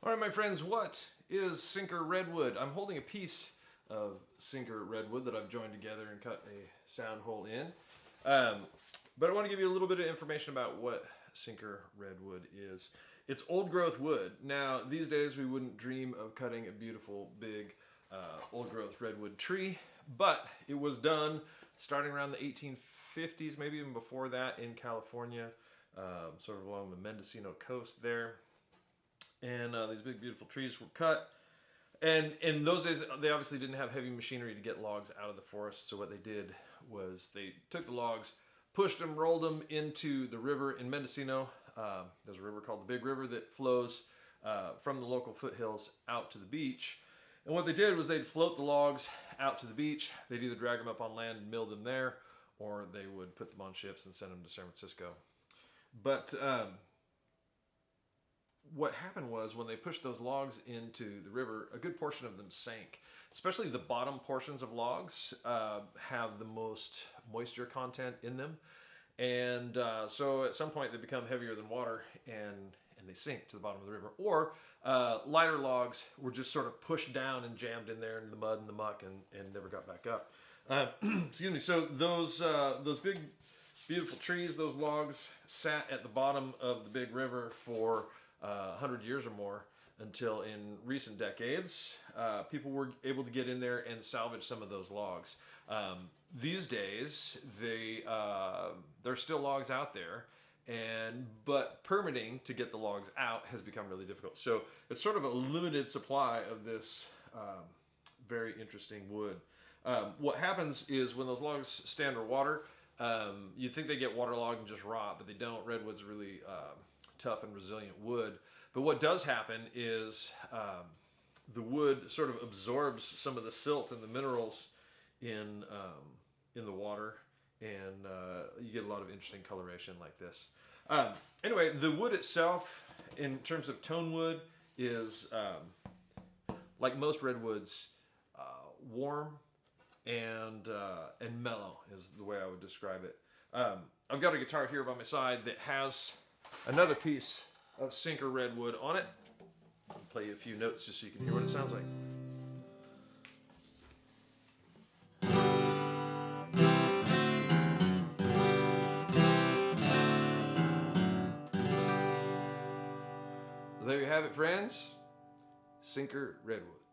All right, my friends, what is Sinker Redwood? I'm holding a piece of Sinker Redwood that I've joined together and cut a sound hole in. But I want to give you a little bit of information about what Sinker Redwood is. It's old growth wood. Now, these days we wouldn't dream of cutting a beautiful, big, old growth redwood tree, but it was done starting around the 1850s, maybe even before that, in California, sort of along the Mendocino coast there. And these big, beautiful trees were cut. And in those days, they obviously didn't have heavy machinery to get logs out of the forest. So what they did was they took the logs, pushed them, rolled them into the river in Mendocino. There's a river called the Big River that flows from the local foothills out to the beach. And what they did was they'd float the logs out to the beach. They'd either drag them up on land and mill them there, or they would put them on ships and send them to San Francisco. But what happened was when they pushed those logs into the river, a good portion of them sank. Especially the bottom portions of logs have the most moisture content in them. And so at some point they become heavier than water and they sink to the bottom of the river. Or lighter logs were just sort of pushed down and jammed in there in the mud and the muck and never got back up. Excuse me. So those big, beautiful trees, those logs sat at the bottom of the Big River for 100 years or more, until in recent decades, people were able to get in there and salvage some of those logs. These days, there's still logs out there, but permitting to get the logs out has become really difficult. So it's sort of a limited supply of this very interesting wood. What happens is when those logs stand underwater, you'd think they get waterlogged and just rot, but they don't. Redwood's really tough and resilient wood. But what does happen is the wood sort of absorbs some of the silt and the minerals in the water, and you get a lot of interesting coloration like this. Anyway, the wood itself, in terms of tonewood, is like most redwoods, warm and mellow is the way I would describe it. I've got a guitar here by my side that has another piece of Sinker Redwood on it. I'll play you a few notes just so you can hear what it sounds like. Well, there you have it, friends. Sinker Redwood.